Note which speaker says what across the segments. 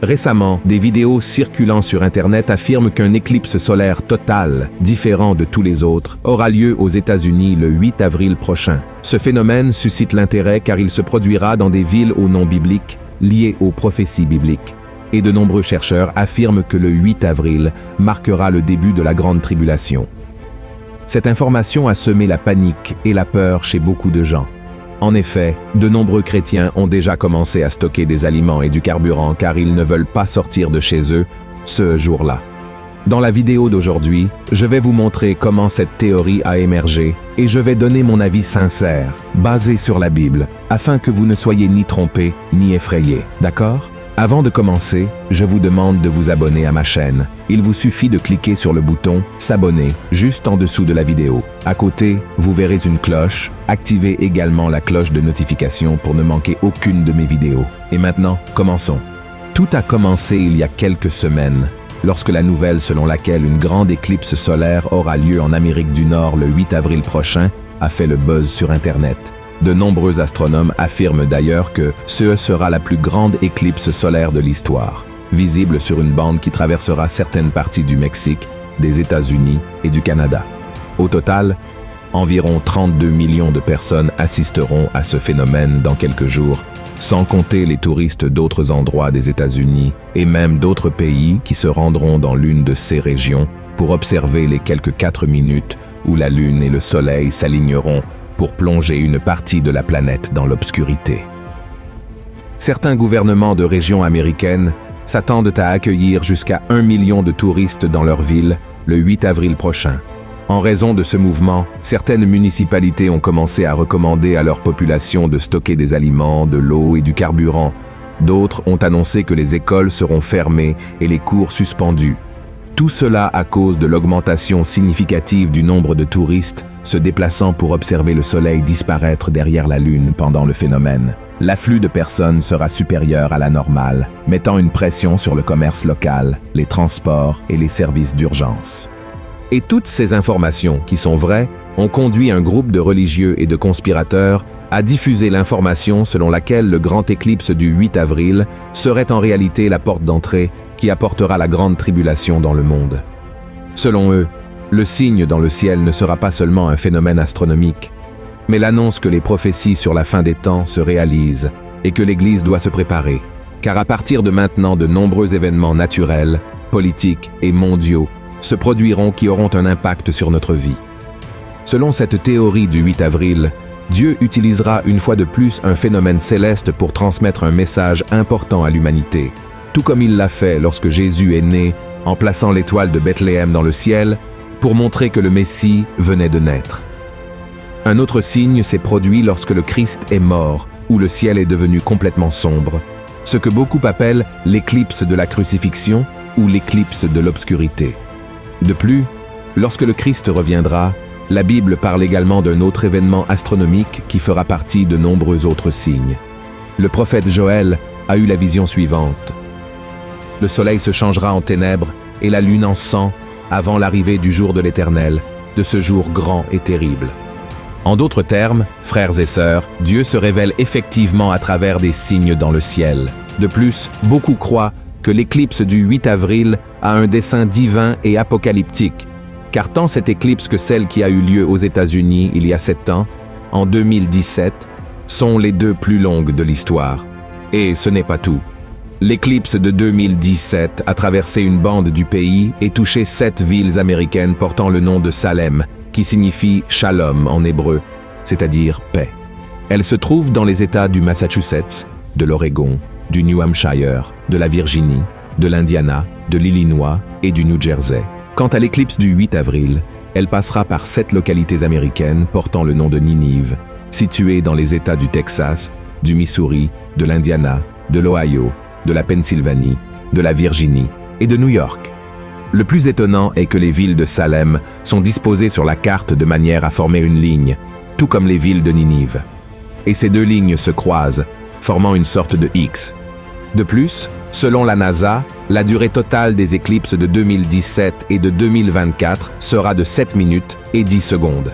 Speaker 1: Récemment, des vidéos circulant sur Internet affirment qu'un éclipse solaire total, différent de tous les autres, aura lieu aux États-Unis le 8 avril prochain. Ce phénomène suscite l'intérêt car il se produira dans des villes au nom biblique, liées aux prophéties bibliques. Et de nombreux chercheurs affirment que le 8 avril marquera le début de la grande tribulation. Cette information a semé la panique et la peur chez beaucoup de gens. En effet, de nombreux chrétiens ont déjà commencé à stocker des aliments et du carburant car ils ne veulent pas sortir de chez eux ce jour-là. Dans la vidéo d'aujourd'hui, je vais vous montrer comment cette théorie a émergé et je vais donner mon avis sincère, basé sur la Bible, afin que vous ne soyez ni trompés ni effrayés, d'accord ? Avant de commencer, je vous demande de vous abonner à ma chaîne. Il vous suffit de cliquer sur le bouton « S'abonner » juste en dessous de la vidéo. À côté, vous verrez une cloche. Activez également la cloche de notification pour ne manquer aucune de mes vidéos. Et maintenant, commençons. Tout a commencé il y a quelques semaines, lorsque la nouvelle selon laquelle une grande éclipse solaire aura lieu en Amérique du Nord le 8 avril prochain a fait le buzz sur Internet. De nombreux astronomes affirment d'ailleurs que ce sera la plus grande éclipse solaire de l'histoire, visible sur une bande qui traversera certaines parties du Mexique, des États-Unis et du Canada. Au total, environ 32 millions de personnes assisteront à ce phénomène dans quelques jours, sans compter les touristes d'autres endroits des États-Unis et même d'autres pays qui se rendront dans l'une de ces régions pour observer les quelques 4 minutes où la Lune et le Soleil s'aligneront pour plonger une partie de la planète dans l'obscurité. Certains gouvernements de régions américaines s'attendent à accueillir jusqu'à 1 million de touristes dans leur ville le 8 avril prochain. En raison de ce mouvement, certaines municipalités ont commencé à recommander à leur population de stocker des aliments, de l'eau et du carburant. D'autres ont annoncé que les écoles seront fermées et les cours suspendus. Tout cela à cause de l'augmentation significative du nombre de touristes se déplaçant pour observer le soleil disparaître derrière la Lune pendant le phénomène. L'afflux de personnes sera supérieur à la normale, mettant une pression sur le commerce local, les transports et les services d'urgence. Et toutes ces informations, qui sont vraies, ont conduit un groupe de religieux et de conspirateurs à diffuser l'information selon laquelle le grand éclipse du 8 avril serait en réalité la porte d'entrée qui apportera la grande tribulation dans le monde. Selon eux, le signe dans le ciel ne sera pas seulement un phénomène astronomique, mais l'annonce que les prophéties sur la fin des temps se réalisent et que l'Église doit se préparer, car à partir de maintenant de nombreux événements naturels, politiques et mondiaux se produiront qui auront un impact sur notre vie. Selon cette théorie du 8 avril, Dieu utilisera une fois de plus un phénomène céleste pour transmettre un message important à l'humanité, tout comme il l'a fait lorsque Jésus est né en plaçant l'étoile de Bethléem dans le ciel pour montrer que le Messie venait de naître. Un autre signe s'est produit lorsque le Christ est mort, où le ciel est devenu complètement sombre, ce que beaucoup appellent l'éclipse de la crucifixion ou l'éclipse de l'obscurité. De plus, lorsque le Christ reviendra, la Bible parle également d'un autre événement astronomique qui fera partie de nombreux autres signes. Le prophète Joël a eu la vision suivante. Le soleil se changera en ténèbres et la lune en sang avant l'arrivée du jour de l'Éternel, de ce jour grand et terrible. En d'autres termes, frères et sœurs, Dieu se révèle effectivement à travers des signes dans le ciel. De plus, beaucoup croient que l'éclipse du 8 avril a un dessein divin et apocalyptique, car tant cette éclipse que celle qui a eu lieu aux États-Unis il y a 7 ans, en 2017, sont les deux plus longues de l'histoire. Et ce n'est pas tout. L'éclipse de 2017 a traversé une bande du pays et touché 7 villes américaines portant le nom de Salem, qui signifie « shalom » en hébreu, c'est-à-dire « paix ». Elle se trouve dans les États du Massachusetts, de l'Oregon, du New Hampshire, de la Virginie, de l'Indiana, de l'Illinois et du New Jersey. Quant à l'éclipse du 8 avril, elle passera par 7 localités américaines portant le nom de Ninive, situées dans les États du Texas, du Missouri, de l'Indiana, de l'Ohio, de la Pennsylvanie, de la Virginie et de New York. Le plus étonnant est que les villes de Salem sont disposées sur la carte de manière à former une ligne, tout comme les villes de Ninive. Et ces deux lignes se croisent, formant une sorte de X. De plus, selon la NASA, la durée totale des éclipses de 2017 et de 2024 sera de 7 minutes et 10 secondes.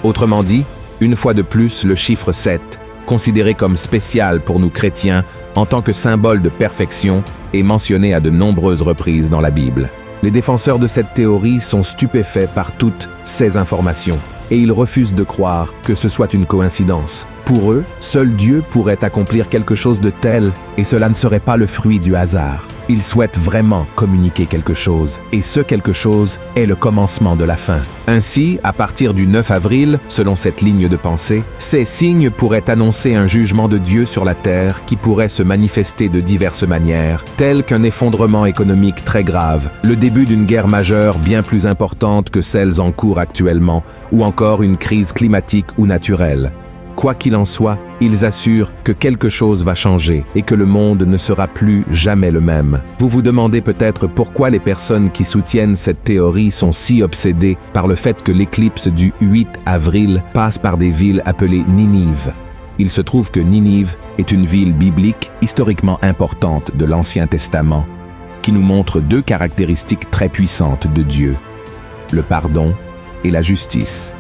Speaker 1: Autrement dit, une fois de plus, le chiffre 7 considérée comme spéciale pour nous chrétiens en tant que symbole de perfection, est mentionnée à de nombreuses reprises dans la Bible. Les défenseurs de cette théorie sont stupéfaits par toutes ces informations et ils refusent de croire que ce soit une coïncidence. Pour eux, seul Dieu pourrait accomplir quelque chose de tel et cela ne serait pas le fruit du hasard. Ils souhaitent vraiment communiquer quelque chose et ce quelque chose est le commencement de la fin. Ainsi, à partir du 9 avril, selon cette ligne de pensée, ces signes pourraient annoncer un jugement de Dieu sur la terre qui pourrait se manifester de diverses manières, telles qu'un effondrement économique très grave, le début d'une guerre majeure bien plus importante que celles en cours actuellement, ou encore une crise climatique ou naturelle. Quoi qu'il en soit, ils assurent que quelque chose va changer et que le monde ne sera plus jamais le même. Vous vous demandez peut-être pourquoi les personnes qui soutiennent cette théorie sont si obsédées par le fait que l'éclipse du 8 avril passe par des villes appelées Ninive. Il se trouve que Ninive est une ville biblique historiquement importante de l'Ancien Testament qui nous montre deux caractéristiques très puissantes de Dieu, le pardon et la justice.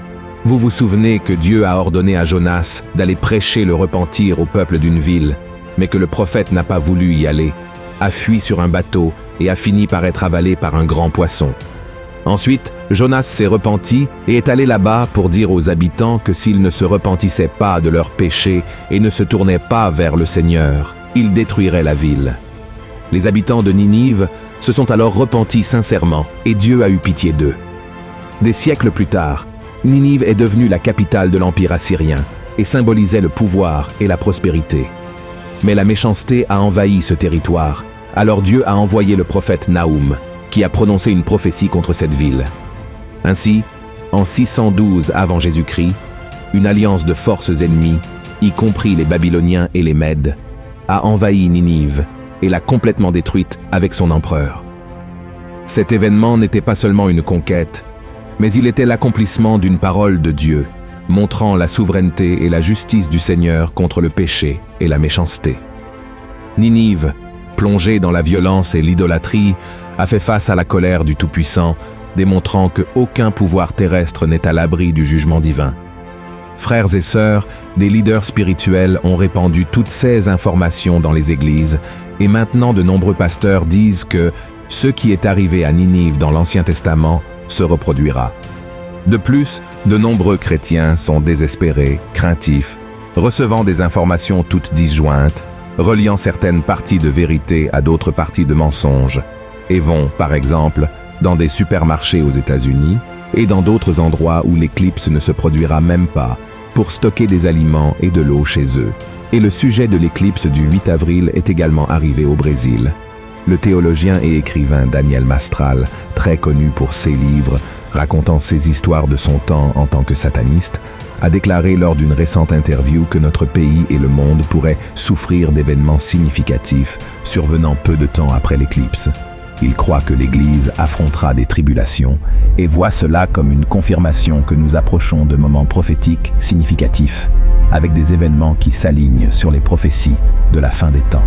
Speaker 1: Vous vous souvenez que Dieu a ordonné à Jonas d'aller prêcher le repentir au peuple d'une ville, mais que le prophète n'a pas voulu y aller, a fui sur un bateau et a fini par être avalé par un grand poisson. Ensuite, Jonas s'est repenti et est allé là-bas pour dire aux habitants que s'ils ne se repentissaient pas de leurs péchés et ne se tournaient pas vers le Seigneur, il détruirait la ville. Les habitants de Ninive se sont alors repentis sincèrement et Dieu a eu pitié d'eux. Des siècles plus tard, Ninive est devenue la capitale de l'Empire assyrien et symbolisait le pouvoir et la prospérité. Mais la méchanceté a envahi ce territoire, alors Dieu a envoyé le prophète Naoum, qui a prononcé une prophétie contre cette ville. Ainsi, en 612 avant Jésus-Christ, une alliance de forces ennemies, y compris les Babyloniens et les Mèdes, a envahi Ninive et l'a complètement détruite avec son empereur. Cet événement n'était pas seulement une conquête, mais il était l'accomplissement d'une parole de Dieu, montrant la souveraineté et la justice du Seigneur contre le péché et la méchanceté. Ninive, plongée dans la violence et l'idolâtrie, a fait face à la colère du Tout-Puissant, démontrant qu'aucun pouvoir terrestre n'est à l'abri du jugement divin. Frères et sœurs, des leaders spirituels ont répandu toutes ces informations dans les églises, et maintenant de nombreux pasteurs disent que ce qui est arrivé à Ninive dans l'Ancien Testament se reproduira. De plus, de nombreux chrétiens sont désespérés, craintifs, recevant des informations toutes disjointes, reliant certaines parties de vérité à d'autres parties de mensonges, et vont, par exemple, dans des supermarchés aux États-Unis et dans d'autres endroits où l'éclipse ne se produira même pas, pour stocker des aliments et de l'eau chez eux. Et le sujet de l'éclipse du 8 avril est également arrivé au Brésil. Le théologien et écrivain Daniel Mastral, très connu pour ses livres racontant ses histoires de son temps en tant que sataniste, a déclaré lors d'une récente interview que notre pays et le monde pourraient souffrir d'événements significatifs survenant peu de temps après l'éclipse. Il croit que l'Église affrontera des tribulations et voit cela comme une confirmation que nous approchons de moments prophétiques significatifs, avec des événements qui s'alignent sur les prophéties de la fin des temps.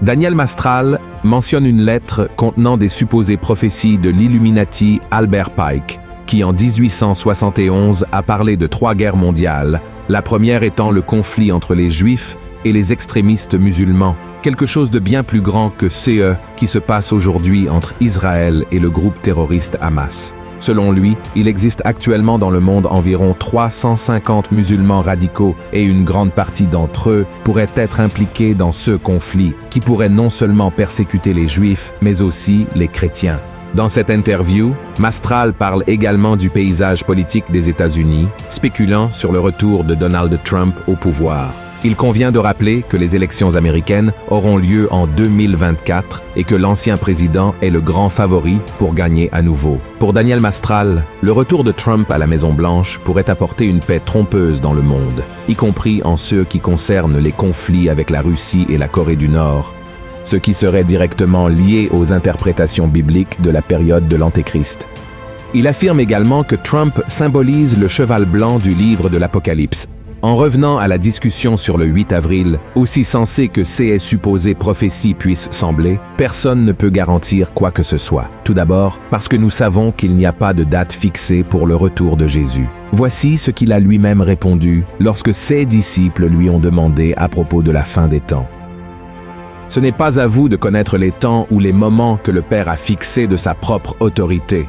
Speaker 1: Daniel Mastral mentionne une lettre contenant des supposées prophéties de l'Illuminati Albert Pike, qui en 1871 a parlé de 3 guerres mondiales, la première étant le conflit entre les Juifs et les extrémistes musulmans, quelque chose de bien plus grand que CE qui se passe aujourd'hui entre Israël et le groupe terroriste Hamas. Selon lui, il existe actuellement dans le monde environ 350 musulmans radicaux et une grande partie d'entre eux pourraient être impliqués dans ce conflit qui pourrait non seulement persécuter les Juifs, mais aussi les chrétiens. Dans cette interview, Mastral parle également du paysage politique des États-Unis, spéculant sur le retour de Donald Trump au pouvoir. Il convient de rappeler que les élections américaines auront lieu en 2024 et que l'ancien président est le grand favori pour gagner à nouveau. Pour Daniel Mastral, le retour de Trump à la Maison-Blanche pourrait apporter une paix trompeuse dans le monde, y compris en ce qui concerne les conflits avec la Russie et la Corée du Nord, ce qui serait directement lié aux interprétations bibliques de la période de l'Antéchrist. Il affirme également que Trump symbolise le cheval blanc du livre de l'Apocalypse, En revenant à la discussion sur le 8 avril, aussi sensé que ces supposées prophéties puissent sembler, personne ne peut garantir quoi que ce soit. Tout d'abord, parce que nous savons qu'il n'y a pas de date fixée pour le retour de Jésus. Voici ce qu'il a lui-même répondu lorsque ses disciples lui ont demandé à propos de la fin des temps. Ce n'est pas à vous de connaître les temps ou les moments que le Père a fixés de sa propre autorité.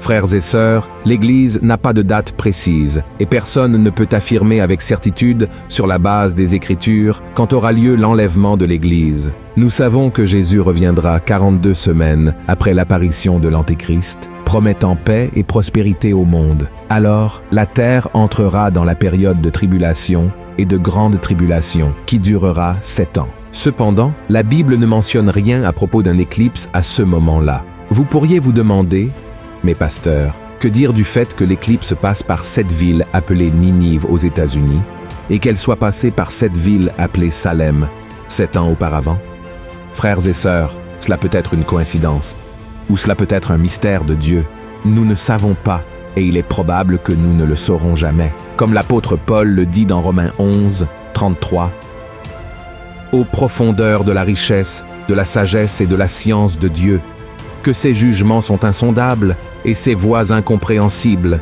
Speaker 1: Frères et sœurs, l'Église n'a pas de date précise et personne ne peut affirmer avec certitude, sur la base des Écritures, quand aura lieu l'enlèvement de l'Église. Nous savons que Jésus reviendra 42 semaines après l'apparition de l'Antéchrist, promettant paix et prospérité au monde. Alors, la terre entrera dans la période de tribulation et de grande tribulation qui durera 7 ans. Cependant, la Bible ne mentionne rien à propos d'un éclipse à ce moment-là. Vous pourriez vous demander: mais pasteur, que dire du fait que l'éclipse passe par cette ville appelée Ninive aux États-Unis et qu'elle soit passée par cette ville appelée Salem 7 ans auparavant? Frères et sœurs, cela peut être une coïncidence ou cela peut être un mystère de Dieu. Nous ne savons pas et il est probable que nous ne le saurons jamais. Comme l'apôtre Paul le dit dans Romains 11, 33, « Ô profondeur de la richesse, de la sagesse et de la science de Dieu, que ses jugements sont insondables et ses voies incompréhensibles.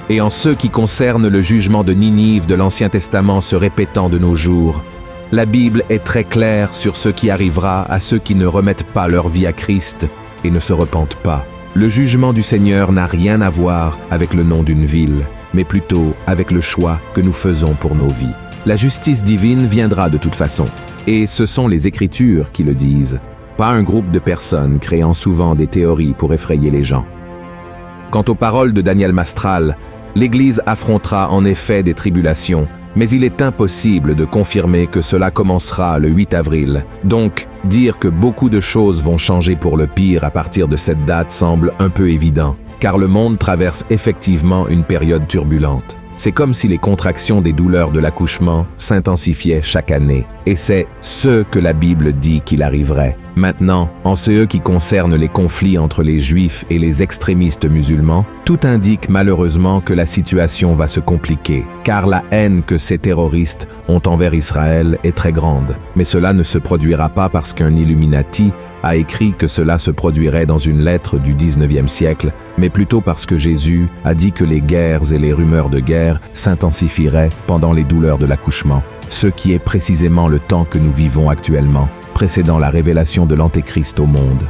Speaker 1: Et en ce qui concerne le jugement de Ninive de l'Ancien Testament se répétant de nos jours, la Bible est très claire sur ce qui arrivera à ceux qui ne remettent pas leur vie à Christ et ne se repentent pas. Le jugement du Seigneur n'a rien à voir avec le nom d'une ville, mais plutôt avec le choix que nous faisons pour nos vies. La justice divine viendra de toute façon, et ce sont les Écritures qui le disent. Pas un groupe de personnes créant souvent des théories pour effrayer les gens. Quant aux paroles de Daniel Mastral, l'Église affrontera en effet des tribulations, mais il est impossible de confirmer que cela commencera le 8 avril. Donc, dire que beaucoup de choses vont changer pour le pire à partir de cette date semble un peu évident, car le monde traverse effectivement une période turbulente. C'est comme si les contractions des douleurs de l'accouchement s'intensifiaient chaque année. Et c'est ce que la Bible dit qu'il arriverait. Maintenant, en ce qui concerne les conflits entre les Juifs et les extrémistes musulmans, tout indique malheureusement que la situation va se compliquer, car la haine que ces terroristes ont envers Israël est très grande. Mais cela ne se produira pas parce qu'un Illuminati a écrit que cela se produirait dans une lettre du 19e siècle, mais plutôt parce que Jésus a dit que les guerres et les rumeurs de guerre s'intensifieraient pendant les douleurs de l'accouchement, ce qui est précisément le temps que nous vivons actuellement, précédant la révélation de l'Antéchrist au monde.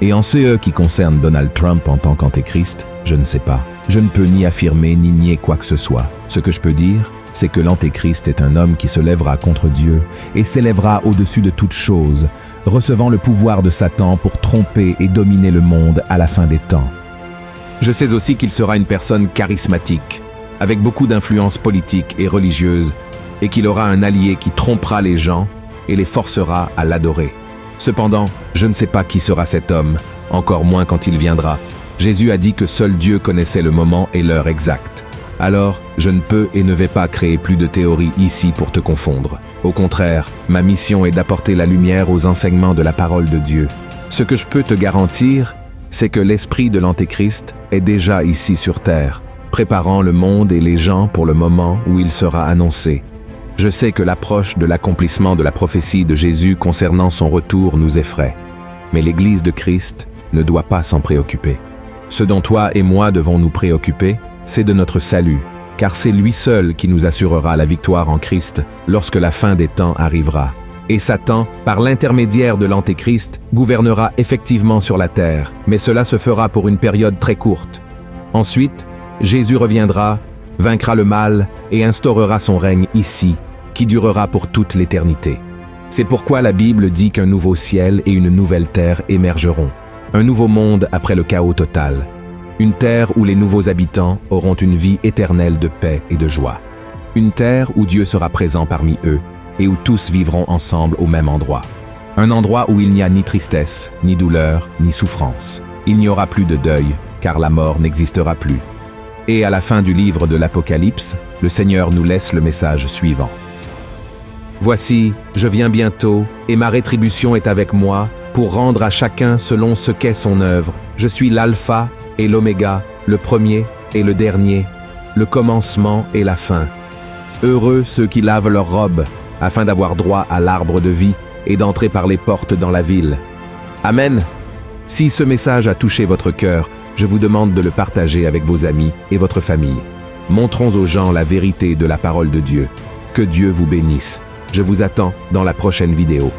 Speaker 1: Et en ce qui concerne Donald Trump en tant qu'Antéchrist, je ne sais pas. Je ne peux ni affirmer ni nier quoi que ce soit. Ce que je peux dire, c'est que l'Antéchrist est un homme qui se lèvera contre Dieu et s'élèvera au-dessus de toute chose, recevant le pouvoir de Satan pour tromper et dominer le monde à la fin des temps. Je sais aussi qu'il sera une personne charismatique, avec beaucoup d'influence politique et religieuse, et qu'il aura un allié qui trompera les gens et les forcera à l'adorer. Cependant, je ne sais pas qui sera cet homme, encore moins quand il viendra. Jésus a dit que seul Dieu connaissait le moment et l'heure exacte. Alors, je ne peux et ne vais pas créer plus de théories ici pour te confondre. Au contraire, ma mission est d'apporter la lumière aux enseignements de la parole de Dieu. Ce que je peux te garantir, c'est que l'esprit de l'Antéchrist est déjà ici sur terre, préparant le monde et les gens pour le moment où il sera annoncé. Je sais que l'approche de l'accomplissement de la prophétie de Jésus concernant son retour nous effraie, mais l'Église de Christ ne doit pas s'en préoccuper. Ce dont toi et moi devons nous préoccuper, c'est de notre salut, car c'est lui seul qui nous assurera la victoire en Christ lorsque la fin des temps arrivera. Et Satan, par l'intermédiaire de l'Antéchrist, gouvernera effectivement sur la terre, mais cela se fera pour une période très courte. Ensuite, Jésus reviendra, vaincra le mal et instaurera son règne ici, qui durera pour toute l'éternité. C'est pourquoi la Bible dit qu'un nouveau ciel et une nouvelle terre émergeront, un nouveau monde après le chaos total. Une terre où les nouveaux habitants auront une vie éternelle de paix et de joie. Une terre où Dieu sera présent parmi eux et où tous vivront ensemble au même endroit. Un endroit où il n'y a ni tristesse, ni douleur, ni souffrance. Il n'y aura plus de deuil, car la mort n'existera plus. Et à la fin du livre de l'Apocalypse, le Seigneur nous laisse le message suivant. Voici, je viens bientôt, et ma rétribution est avec moi, pour rendre à chacun selon ce qu'est son œuvre. Je suis l'alpha et l'oméga, le premier et le dernier, le commencement et la fin. Heureux ceux qui lavent leurs robes, afin d'avoir droit à l'arbre de vie et d'entrer par les portes dans la ville. Amen. Si ce message a touché votre cœur, je vous demande de le partager avec vos amis et votre famille. Montrons aux gens la vérité de la parole de Dieu. Que Dieu vous bénisse. Je vous attends dans la prochaine vidéo.